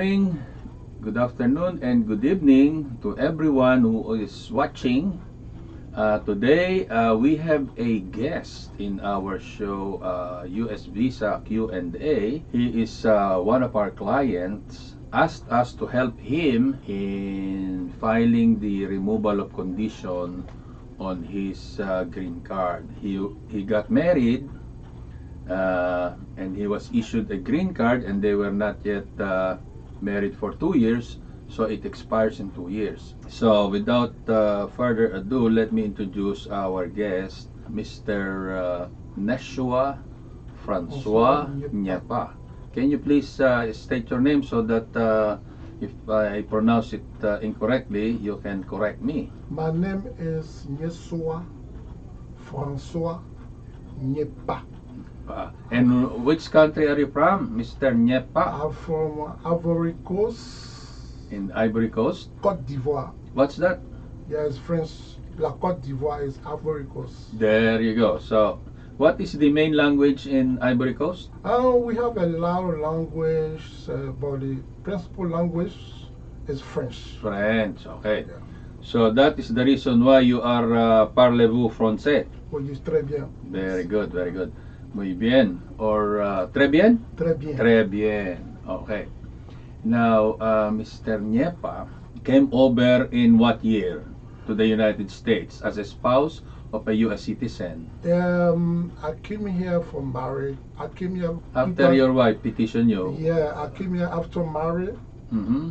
morning, good afternoon, and good evening to everyone who is watching. Today, we have a guest in our show, US Visa Q&A. He is one of our clients, asked us to help him in filing the removal of condition on his green card. He got married, and he was issued a green card, and they were not yet married for 2 years, so it expires in 2 years. So without further ado, let me introduce our guest, Mr. Neshua Francois Nyepa. Can you please state your name so that if I pronounce it incorrectly, you can correct me? My name is Neshua Francois Nyepa. And which country are you from, Mr. Nyepa? I'm from Ivory Coast. In Ivory Coast? Côte d'Ivoire. What's that? Yes, French. La Côte d'Ivoire is Ivory Coast. There you go. So, what is the main language in Ivory Coast? We have a lot of language, but the principal language is French. French, okay. Yeah. So that is the reason why you are parlez-vous français? Oui, très bien. Very good, very good. Muy bien. Or très bien? Très bien. Très bien. Okay. Now, Mr. Nyepa came over in what year to the United States as a spouse of a U.S. citizen? I came here for marriage. I came here After your wife petitioned you? Yeah, I came here after marriage. Mm-hmm.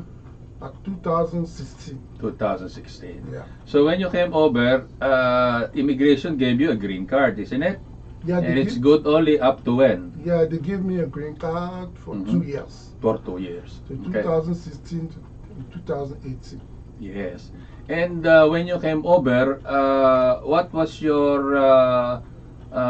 At 2016. 2016. Yeah. So when you came over, immigration gave you a green card, isn't it? Yeah, And it's good only up to when? Yeah, they gave me a green card for 2 years. For 2 years. So Okay. 2016 to 2018. Yes. And when you came over, what was your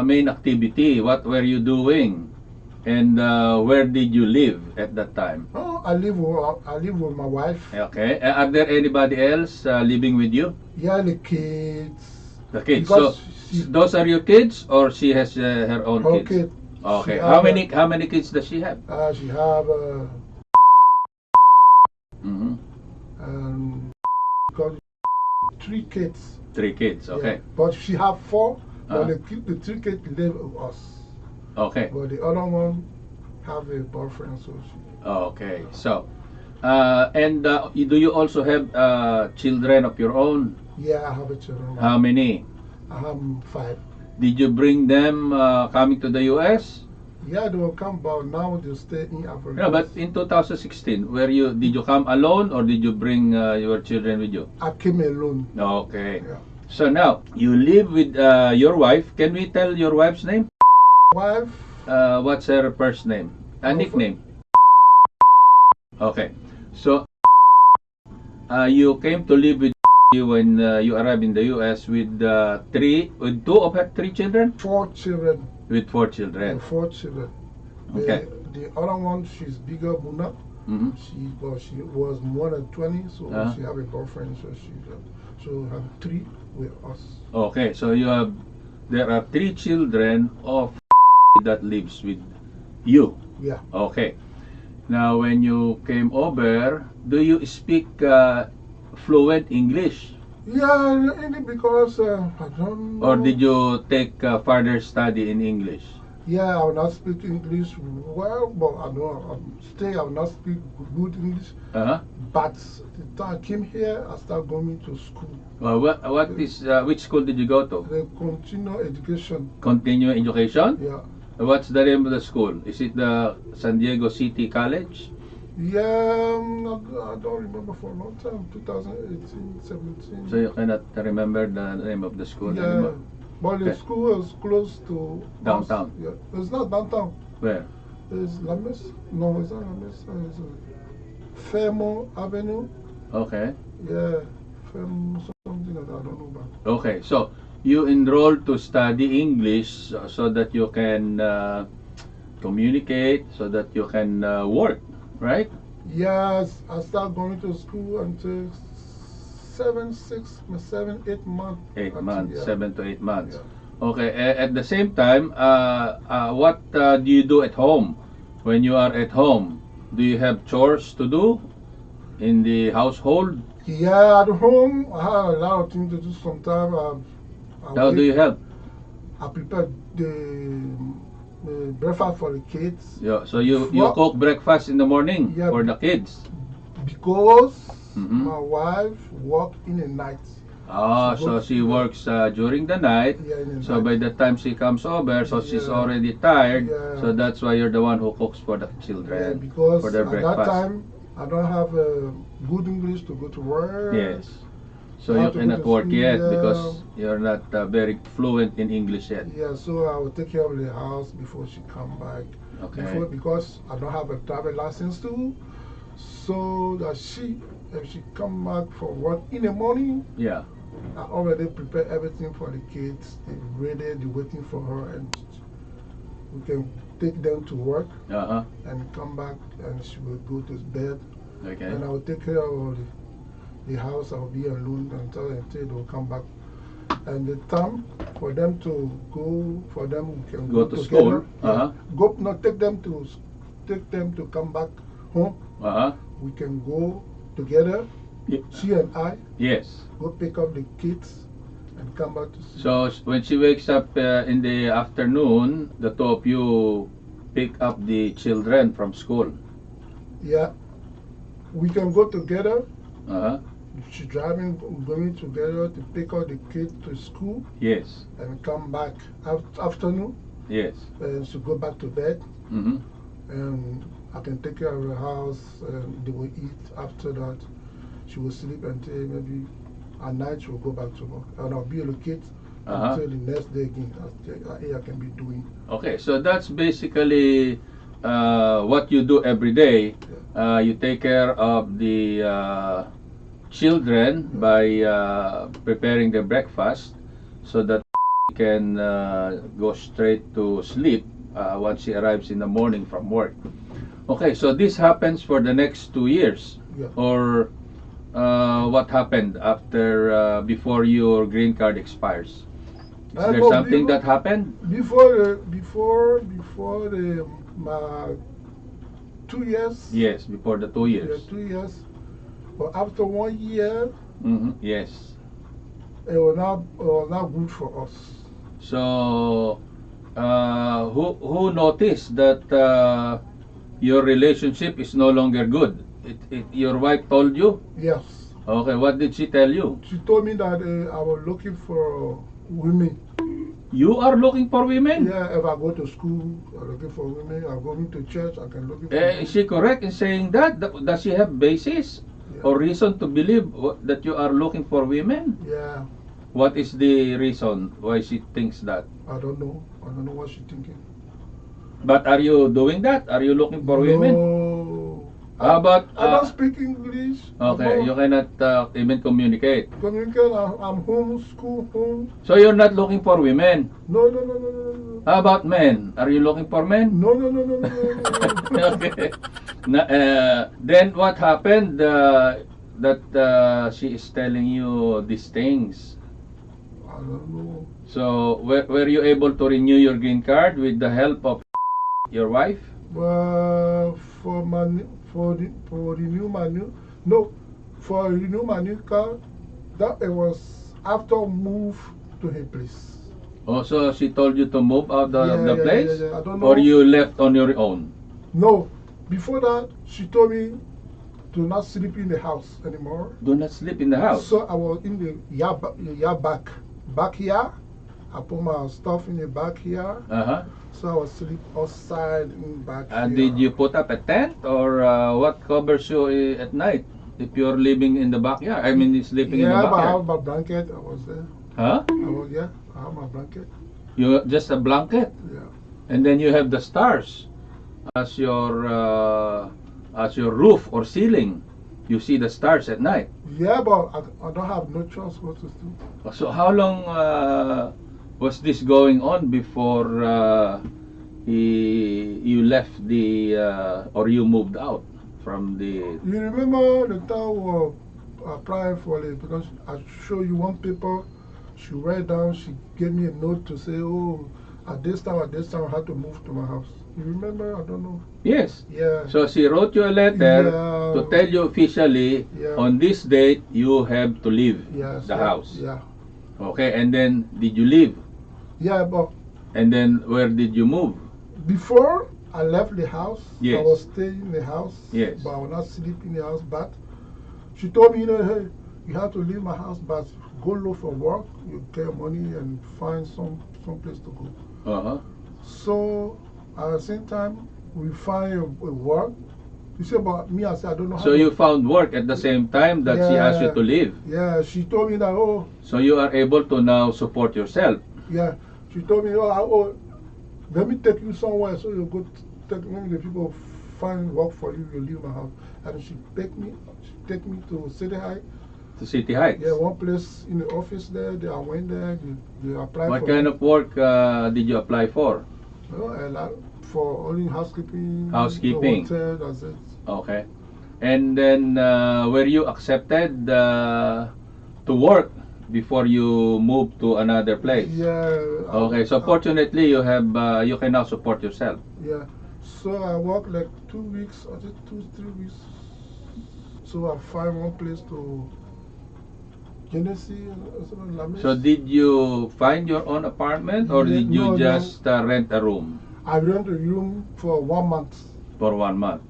main activity? What were you doing? And where did you live at that time? Oh, I live with my wife. Okay. Are there anybody else living with you? Yeah, the kids. The kids. Because So those are your kids, or she has her own her kids? kid. Okay. She How have many kids does she have? She have Mm-hmm. got 3 kids. 3 kids. Okay. Yeah. But she have 4. But Uh-huh. the 3 kids live with us. Okay. But the other one have a boyfriend, so she. Okay. So, and do you also have children of your own? Yeah, I have a children. How many? I have 5. Did you bring them coming to the U.S.? Yeah, they will come, but now they stay in Africa. No, but in 2016, did you come alone, or did you bring your children with you? I came alone. Okay. Yeah. So now you live with your wife. Can we tell your wife's name? Wife. What's her first name? A nickname. Okay. So you came to live with you when you arrived in the U.S. with 2 of her 3 children? 4 children. With 4 children. 4 children. Okay. The other one, she's bigger, Muna. Mm-hmm. She was more than 20, so Uh-huh. she have a girlfriend, so she have 3 with us. Okay. So there are 3 children of that lives with you. Yeah. Okay. Now, when you came over, do you speak fluent English? Yeah, only because I don't know. Or did you take further study in English? Yeah, I will not speak English well, but I know I will not speak good English. Uh-huh. But the time I came here, I started going to school. Which school did you go to? The continual education. Continuing education? Yeah. What's the name of the school? Is it the San Diego City College? Yeah, I don't remember for a long time. 2018, 17. So you cannot remember the name of the school Yeah, anymore? but the Okay. school is close to Downtown. us. Yeah, it's not downtown. Where? It's Lames. No, it's not Lames. It's Fairmont Avenue. Okay. Yeah, Fairmont something like that. I don't know about. Okay, so you enrolled to study English so that you can communicate, so that you can work, right? Yes, I started going to school until 7, 8 months. 8 Until, months, yeah. 7 to 8 months. Yeah. Okay, at the same time, what do you do at home when you are at home? Do you have chores to do in the household? Yeah, at home, I have a lot of things to do sometimes. How do you help? I prepare the breakfast for the kids. Yeah, so you Well, cook breakfast in the morning Yeah. for the kids. because Mhm. my wife work in the night. Ah, She so works- she works during the night. Yeah, in the So night. by the time she comes over, so she's Yeah. already tired. Yeah. So that's why you're the one who cooks for the Yeah, children because for their at breakfast. that time I don't have good English to go to work. Yes. So I you have to go cannot to work school, yet yeah. because you're not very fluent in English yet. Yeah, so I will take care of the house before she come back. Okay. Because I don't have a driver license too, so that if she come back from work in the morning, Yeah. I already prepare everything for the kids. They're ready, they're waiting for her, and we can take them to work Uh-huh. and come back, and she will go to bed. Okay. And I will take care of the house. I will be alone until they will come back. And the time for them to go, for them we can Go go to together. school. Yeah. Uh-huh. Go, no, take them to come back home. Uh-huh. We can go together. Ye- She and I Yes. go pick up the kids and come back to see. So when she wakes up in the afternoon, the two of you pick up the children from school. Yeah, we can go together. Uh-huh. She driving, going together to pick up the kids to school Yes. and come back afternoon, Yes. and she go back to bed. Mm-hmm. And I can take care of the house, and they will eat. After that, she will sleep until maybe at night she will go back to work. And I'll be allocated until the next day again. I can be doing. Okay, so that's basically what you do every day. You take care of the children by preparing their breakfast so that can go straight to sleep once she arrives in the morning from work. Okay, so this happens for the next 2 years. Yeah. Or what happened after before your green card expires? Is there No, something that happened? Before my 2 years. Yes, before the 2 Yeah, years. 2 years. But after 1 year, Mm-hmm. Yes. it was not good for us. So, who noticed that your relationship is no longer good? Your wife told you? Yes. Okay, what did she tell you? She told me that I was looking for women. You are looking for women? Yeah, if I go to school, I'm looking for women. I'm going to church, I can look for Is she correct in saying that? Does she have basis Yeah. or reason to believe that you are looking for women? Yeah, What is the reason why she thinks that? I don't know. I don't know what she's thinking. But are you doing that? Are you looking for women? No. How about I don't speak English. okay, you cannot even communicate. Communicate. I'm home, school, home. So you're not looking for women. No, no, no, no, no, no. How about men? Are you looking for men? No, no, no, no, no, no, no. Okay. Then what happened that she is telling you these things? I don't know. So were you able to renew your green card with the help of your wife? But for renew my new car, that it was after move to her place. Oh, so she told you to move out of Yeah, the yeah, place? yeah, yeah. I don't know. Or you left on your own? No, before that she told me to not sleep in the house anymore. Do not sleep in the house. So I was in the yard back here. I put my stuff in the back here. Uh-huh. So I was sleep outside in back And here. did you put up a tent or what covers you at night if you're living in the backyard? I mean, sleeping in the Yeah, but I backyard. have my blanket. I was there. Huh? I have my blanket. You just a blanket, Yeah. and then you have the stars as your roof or ceiling. You see the stars at night. Yeah, but I don't have no choice what to do. So how long was this going on before you left the or you moved out from the? You remember the time we were applying for it, because I show you one paper, she write down, she gave me a note to say, oh, At this time, I had to move to my house. You remember? I don't know. Yes. Yeah. So she wrote you a letter Yeah. to tell you officially, Yeah. on this date you have to leave Yes, the yeah, house. Yeah. Okay, and then did you leave? Yeah, but And then where did you move? before I left the house, Yes. I was staying in the house. Yes. But I was not sleeping in the house. But she told me, hey, you have to leave my house, but go look for work. You get money and find some place to go. Uh-huh. So at the same time, we find a work. You say, but me, I said, I don't know how So to. you found work at the same time that she asked you to leave. Yeah, she told me that, oh. So you are able to now support yourself. Yeah, she told me, oh, let me take you somewhere so you go take maybe the people find work for you, you leave my house. And she take me to City High. To City Heights. Yeah, one place in the office there. I went there. They applied for. What kind of work did you apply for? A lot for only housekeeping. Housekeeping. Hotel, that's it. Okay. And then were you accepted to work before you moved to another place? Yeah. Okay. So fortunately, you have you can now support yourself. Yeah. So I worked like 2 weeks, I think 2-3 weeks. So I find one place to Genesee. So did you find your own apartment, or did you No, just rent a room I rent a room for 1 month. for 1 month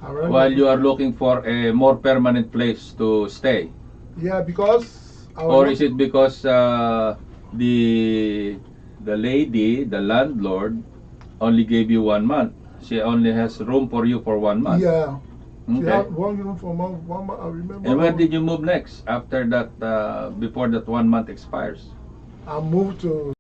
I rent while a- you are looking for a more permanent place to stay? Yeah, because I Or was is it because the lady, the landlord, only gave you 1 month? She only has room for you for 1 month. Yeah. She Okay. had one room for 1 month. I remember. And where did you move next after that? Before that 1 month expires? I moved to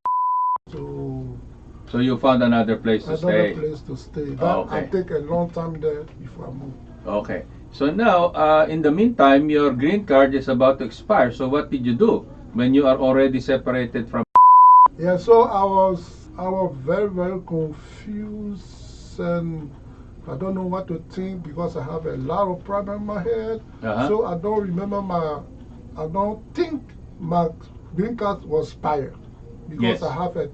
So you found another place to another stay. place to stay. That Oh, I okay. take a long time there before I move. Okay. So now, in the meantime, your green card is about to expire. So what did you do when you are already separated from? Yeah, so I was very, very confused, and I don't know what to think because I have a lot of problems in my head. Uh-huh. So I don't remember I don't think my green card was expired because Yes. I have a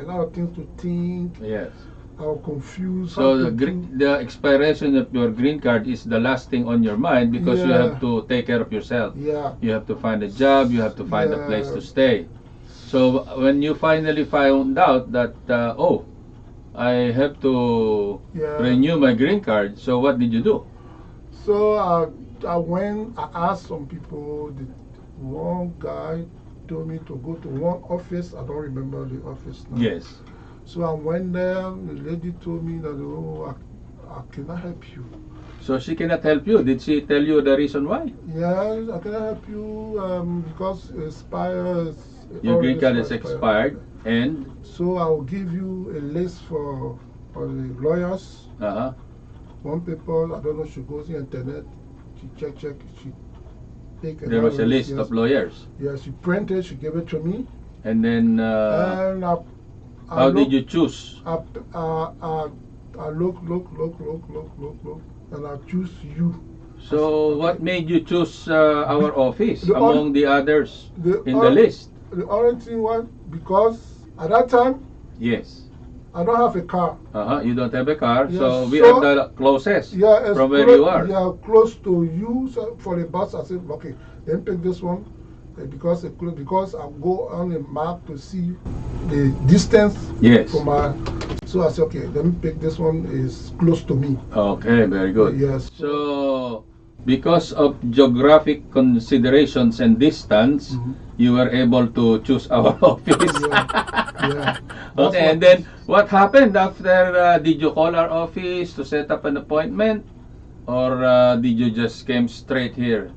lot of things to think. Yes. I was confused. So how to think. the expiration of your green card is the last thing on your mind because you Yeah. have to take care of yourself. Yeah. You have to find a job. You have to find a place Yeah. to stay. So when you finally found out that I have to Yeah. renew my green card, so what did you do? So I went, I asked some people, one guy told me to go to one office. I don't remember the office now. Yes. So I went there, the lady told me that, oh, I cannot help you. So she cannot help you. Did she tell you the reason why? Yeah, I cannot help you because expires. Your green card is already expired, and So I'll give you a list for the lawyers. One paper, I don't know, she goes in internet, she check, she take there was a list of lawyers. Yeah, she printed, she gave it to me. And then And I how look, did you choose? I look, and I choose you. So what made you choose our office The among the others The in the list? The only thing was because at that time Yes. I don't have a car. You don't have a car, so Yes, we so- are the closest Yeah, it's from where close, you are. Yeah, close to you. So for the bus, I said, okay, then pick this one because I go on the map to see the distance. Yes. From my. So I said, okay, let me pick this one. Is close to me. Okay, very good. Yes. So because of geographic considerations and distance, Mhm. you were able to choose our office. Yeah. Okay, and then what happened after? Did you call our office to set up an appointment, or did you just came straight here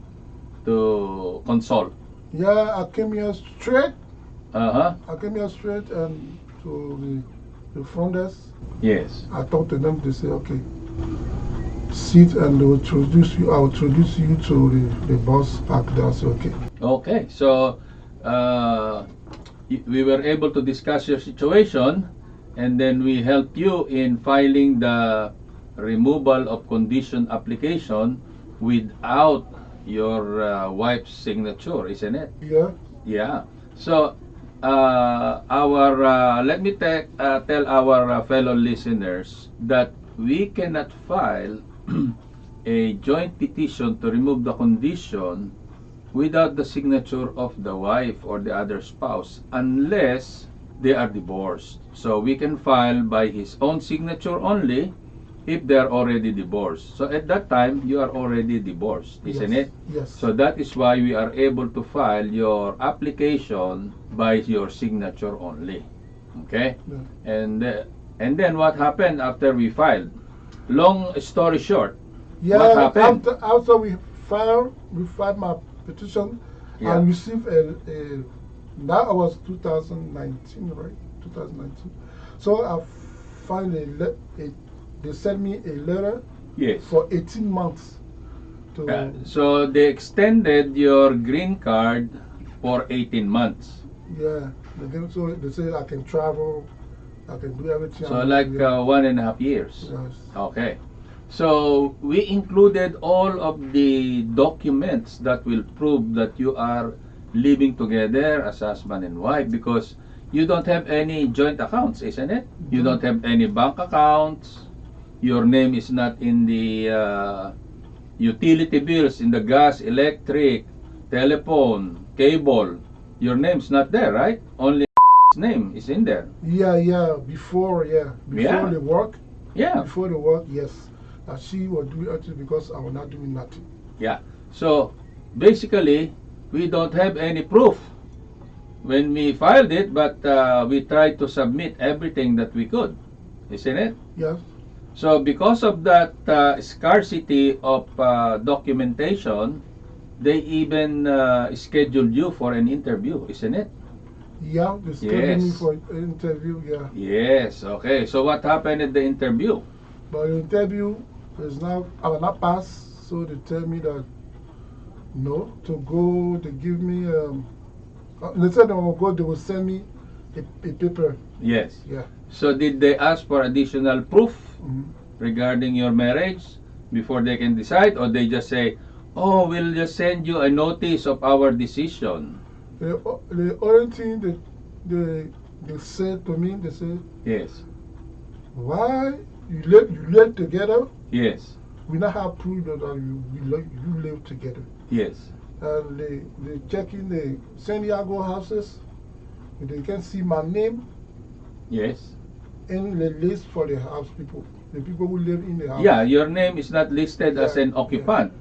to consult? Yeah, I came here straight. I came here straight and to the front desk. Yes. I talked to them. They say, okay, sit and they will introduce you. I will introduce you to the boss back there. I say, okay. Okay, so we were able to discuss your situation, and then we helped you in filing the removal of condition application without your wife's signature, isn't it? Yeah. Yeah. So let me tell our fellow listeners that we cannot file a joint petition to remove the condition without the signature of the wife or the other spouse unless they are divorced. So we can file by his own signature only if they are already divorced. So at that time, you are already divorced, isn't Yes. it? Yes. So that is why we are able to file your application by your signature only. Okay? Yeah. And then what happened after we filed? Long story short, Yeah, what happened? after we filed my petition, Yeah. I received that was 2019, right? 2019. So I found they sent me a letter Yes. for 18 months. So they extended your green card for 18 months. Yeah, so they say I can travel, I can do everything. So like 1.5 years. Yes. Okay. So we included all of the documents that will prove that you are living together as husband and wife, because you don't have any joint accounts, isn't it? You don't have any bank accounts. Your name is not in the utility bills, in the gas, electric, telephone, cable. Your name's not there, right? Only name is in there. Yeah, before Yeah. the work. Yeah. Before the work, yes. She was doing it because I was not doing nothing. Yeah. So basically, we don't have any proof when we filed it, but we tried to submit everything that we could, isn't it? Yes. So because of that scarcity of documentation, they even scheduled you for an interview, isn't it? Yeah, they scheduled me Yes. for an interview, yeah. Yes. Okay. So what happened at the interview? But the interview is now, I will not pass, so they tell me that no, to go, they give me, they said they will go, they will send me a paper, Yes. yeah. So did they ask for additional proof Mhm. regarding your marriage before they can decide, or they just say, oh, we'll just send you a notice of our decision? The only thing they said to me, they said, Yes. why you live together? Yes. We not have proof that you live together. Yes. And they check in the San Diego houses, and they can see my name Yes. in the list for the house people, the people who live in the house. Yeah, your name is not listed as Yeah, an occupant,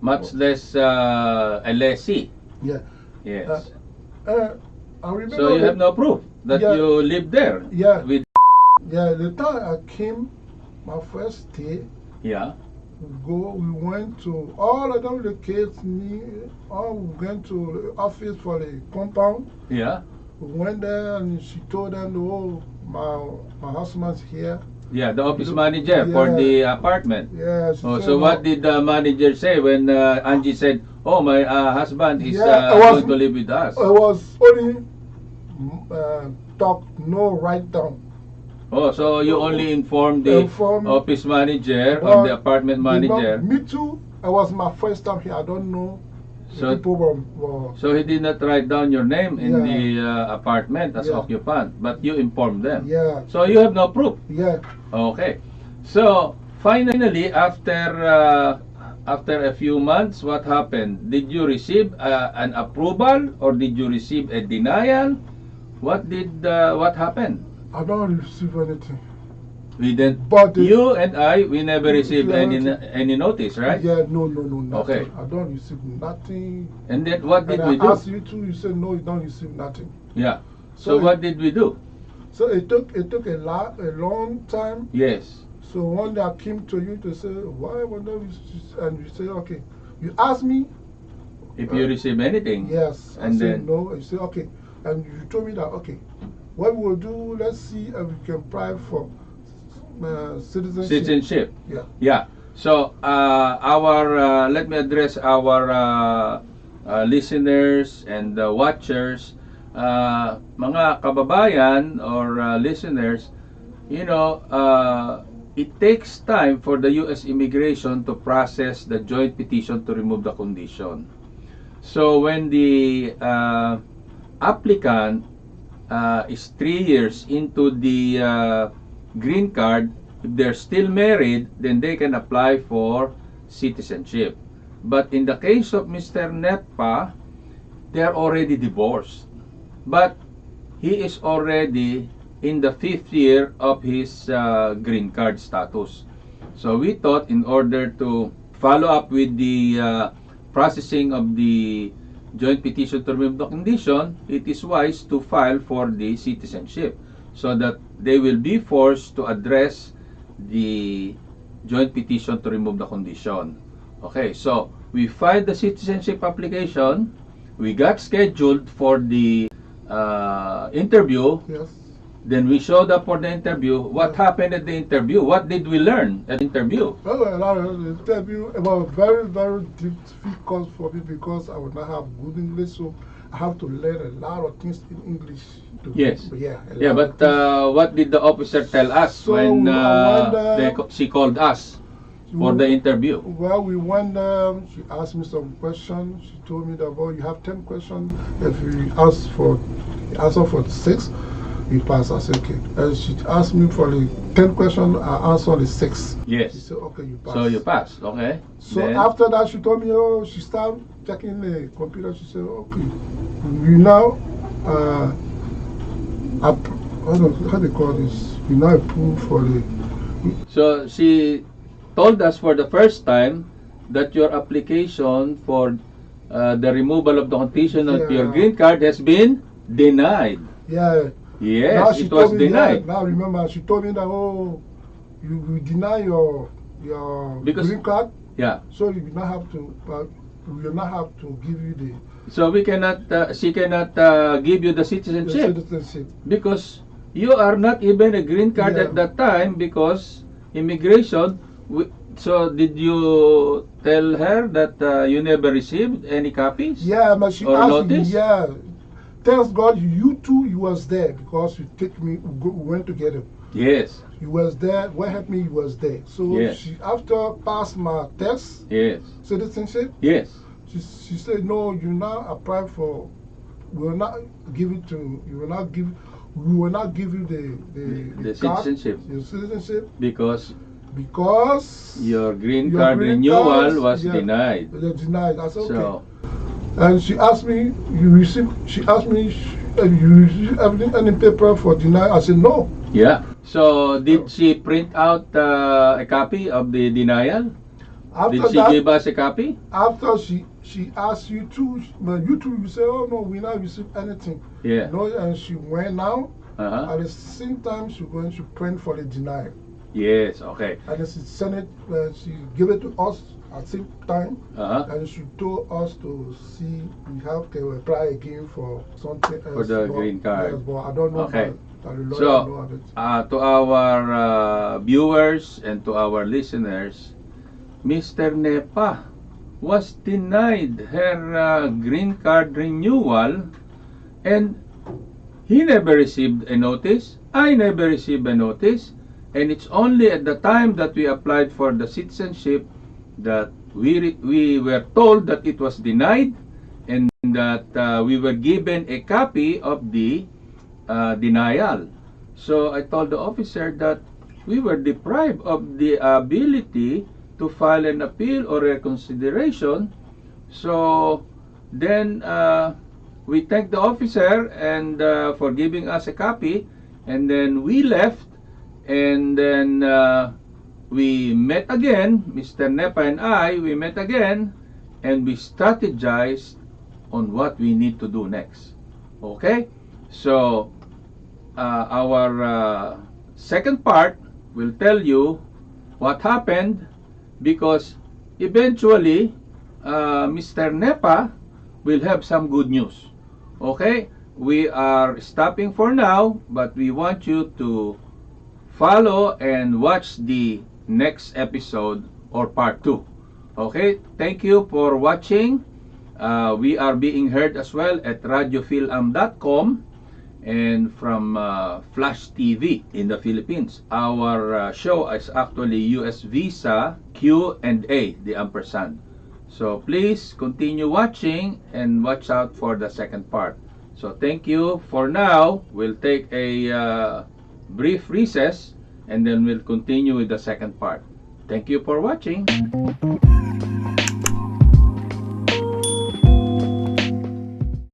much less a lessee. Yeah. Yes. I remember. So you have no proof that Yeah. you live there. Yeah. With Yeah, the time I came, my first day, yeah. we went to all of them, the kids, me, all we went to the office for the compound. Yeah. We went there and she told them, oh, my husband's here. Yeah, the office manager for the apartment. Yeah. She Oh, said, so what did the manager say when Angie said, "Oh, my husband is Yeah, I was- going to live with us"? It was only talk, no write down. Oh, so you only informed the office manager or the apartment manager. Me too. It was my first time here. I don't know. So- people were So he did not write down your name in Yeah. the apartment as Yeah. occupant, but you informed them. yeah, So you have no proof. yeah. Okay. So finally, after a few months, what happened? Did you receive an approval, or did you receive a denial? What happened? I don't receive anything. We didn't. But You and we never received Yeah, any notice, right? Yeah, no, nothing. Okay. I don't receive nothing. And then what did And we I do? asked you too. You said no, you don't receive nothing. Yeah. So So what did we do? So it took a long time. Yes. So one day I came to you to say, why wonder you, and you say, okay. You asked me, If you receive anything. yes. I And said then no. You said, okay. And you told me that, okay, what we will do, let's see if we can apply for citizenship. citizenship. Yeah. Yeah. So let me address our listeners and watchers, mga kababayan or listeners. You know, it takes time for the U.S. immigration to process the joint petition to remove the condition. So when the applicant is 3 years into the green card, if they're still married, then they can apply for citizenship. But in the case of Mr. Nepa, they're already divorced. But he is already in the 5th year of his green card status. So we thought, in order to follow up with the processing of the joint petition to remove the condition, it is wise to file for the citizenship so that they will be forced to address the joint petition to remove the condition. Okay, so we filed the citizenship application. We got scheduled for the interview. Yes. Then we showed up for the interview. What happened at the interview? What did we learn at the interview? Well, the interview was very, very difficult for me because I would not have good English, so I have to learn a lot of things in English. Yes. Yeah, but what did the officer tell us So when when, she called us for the interview? Well, we went there. She asked me some questions. She told me that, well, you have 10 questions. If you answer for 6, you pass. I said, okay. And she asked me for the 10 questions. I answered the 6. Yes. She said, okay, you pass. So you passed, okay. So Then, after that, she told me, oh, she started checking the computer. She said, okay, you now, how do they call this? You now approve for the. so she told us for the first time that your application for the removal of the condition of your Yeah. green card has been denied. Yeah. Yes, she it was told me, denied. Yeah, now remember, she told me that, oh, you deny your Because- green card, Yeah. so you will not have to. We will not have to give you the So we cannot, she cannot give you the citizenship citizenship. because you are not even a green card Yeah. at that time because immigration. So did you tell her that you never received any copies? Yeah, but she Or asked me. notice? Yeah, thanks God, you too. You was there because you take me. We went together. Yes. You was there. What helped me? You was there. So Yes. she after passed my test Yes. citizenship. Yes. She said, no, you now apply for, we will not give it to, you will not give, we will not give you The card, citizenship. your citizenship, Because because your green your card green renewal cards, was yeah, denied. They're denied. I said, okay. So And she asked me, she asked me, you receive any paper for denial? I said, no. yeah. So did she print out a copy of the denial? After Did she that, give us a copy? after she asked you to, but you two, you say, oh no, we not receive anything. Yeah. No, and she went now. Uh-huh. At the same time, she's going to print for the denial. Yes. Okay. And then she sent it, she gave it to us at the same time. Uh-huh. And she told us to see, we have to apply again for something else. For the But- green card. Yes, but I don't know Okay. that the lawyer So, know of it. to our viewers and to our listeners, Mr. Nepa was denied her green card renewal, and he never received a notice. I never received a notice, and it's only at the time that we applied for the citizenship that we were told that it was denied, and that we were given a copy of the denial. So I told the officer that we were deprived of the ability to file an appeal or reconsideration. So then we thanked the officer and for giving us a copy, and then we left, and then we met again, Mr. Nepa and we met again, and we strategized on what we need to do next. Okay? So our second part will tell you what happened, because eventually Mr. Nepa will have some good news. Okay? We are stopping for now, but we want you to follow and watch the next episode or part 2. Okay? Thank you for watching. We are being heard as well at radiophilam.com and from Flash TV in the Philippines. Our show is actually US Visa Q&A, the ampersand. So please continue watching and watch out for the second part. So thank you for now. We'll take a brief recess and then we'll continue with the second part. Thank you for watching.